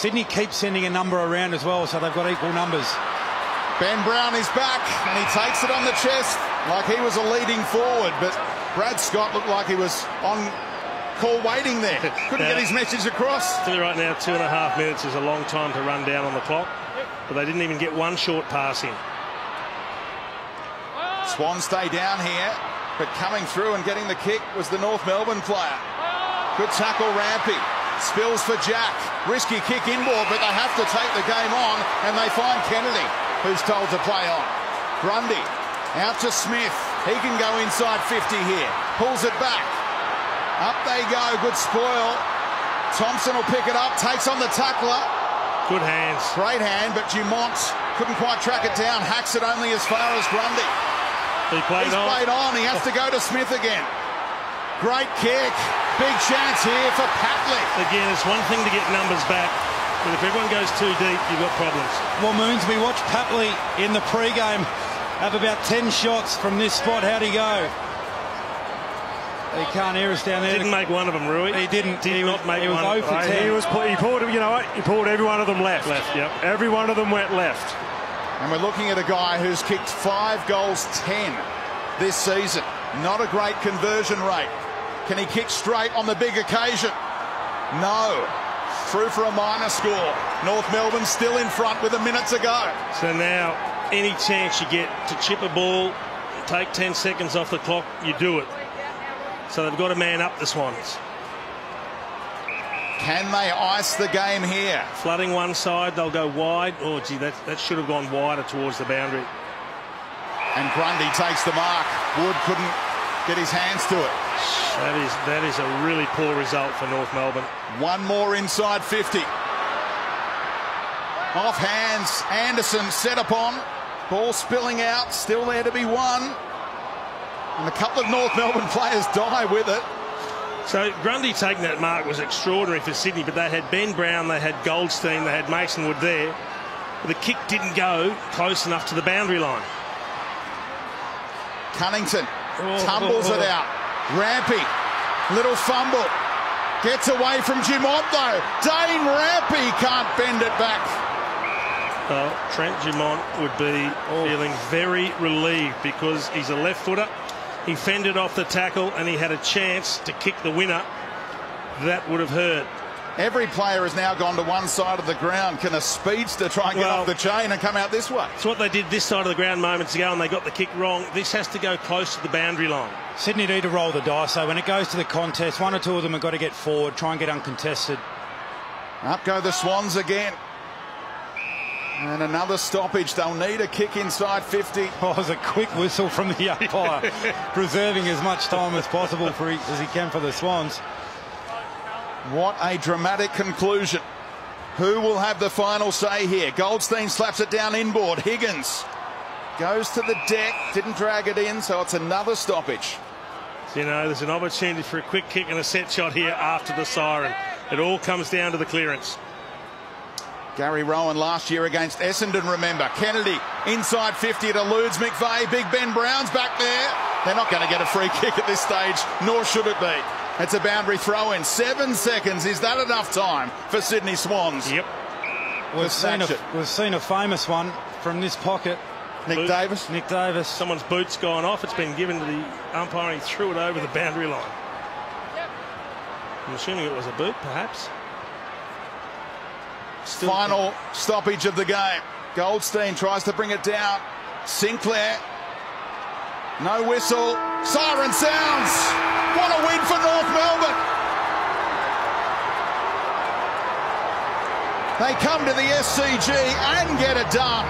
Sydney keeps sending a number around as well, so they've got equal numbers. Ben Brown is back, and he takes it on the chest like he was a leading forward, but Brad Scott looked like he was on call waiting there. Couldn't get his message across. Right now, 2.5 minutes is a long time to run down on the clock, but they didn't even get one short pass in. Swans stay down here, but coming through and getting the kick was the North Melbourne player. Good tackle, Rampy. Spills for Jack. Risky kick inboard, but they have to take the game on, and they find Kennedy, who's told to play on. Grundy out to Smith. He can go inside 50 here. Pulls it back. Up they go. Good spoil. Thompson will pick it up. Takes on the tackler. Good hands. Great hand, but Dumont couldn't quite track it down. Hacks it only as far as Grundy. He's played on. He has to go to Smith again. Great kick. Big chance here for Patley. Again, it's one thing to get numbers back, but if everyone goes too deep, you've got problems. Well, Moons, we watched Patley in the pre-game have about 10 shots from this spot. How'd he go? He can't hear us down there. Didn't make one of them, Rui. He didn't. Did not make he was one. 0 for 10. He pulled, you know what? He pulled every one of them left. Yep. Every one of them went left. And we're looking at a guy who's kicked 5 goals 10 this season. Not a great conversion rate. Can he kick straight on the big occasion? No. Through for a minor score. North Melbourne still in front with a minute to go. So now, any chance you get to chip a ball, take 10 seconds off the clock, you do it. So they've got to man up the Swans. Can they ice the game here? Flooding one side, they'll go wide. Oh, gee, that should have gone wider towards the boundary. And Grundy takes the mark. Wood couldn't get his hands to it. That is a really poor result for North Melbourne. One more inside 50. Off hands, Anderson set upon. Ball spilling out, still there to be won. And a couple of North Melbourne players die with it. So Grundy taking that mark was extraordinary for Sydney, but they had Ben Brown, they had Goldstein, they had Mason Wood there. But the kick didn't go close enough to the boundary line. Cunnington tumbles it out. Rampy, little fumble. Gets away from Dumont though. Dane Rampy can't bend it back. Well, Trent Dumont would be feeling very relieved because he's a left footer. He fended off the tackle and he had a chance to kick the winner. That would have hurt. Every player has now gone to one side of the ground. Can a speedster try and get off the chain and come out this way? It's what they did this side of the ground moments ago, and they got the kick wrong. This has to go close to the boundary line. Sydney need to roll the dice, so when it goes to the contest, one or two of them have got to get forward, try and get uncontested. Up go the Swans again. And another stoppage. They'll need a kick inside 50. Oh, it was a quick whistle from the umpire, preserving as much time as possible as he can for the Swans. What a dramatic conclusion. Who will have the final say here? Goldstein slaps it down inboard. Higgins goes to the deck. Didn't drag it in, so it's another stoppage. You know, there's an opportunity for a quick kick and a set shot here after the siren. It all comes down to the clearance. Gary Rowan last year against Essendon, remember. Kennedy inside 50, it eludes McVeigh. Big Ben Brown's back there. They're not going to get a free kick at this stage, nor should it be. It's a boundary throw in. 7 seconds. Is that enough time for Sydney Swans? Yep. We've seen a famous one from this pocket. Nick Davis. Nick Davis. Someone's boot's gone off. It's been given to the umpire. He threw it over the boundary line. I'm assuming it was a boot, perhaps. Final stoppage of the game. Goldstein tries to bring it down. Sinclair. No whistle. Siren sounds. What a win for North Melbourne. They come to the SCG and get it done.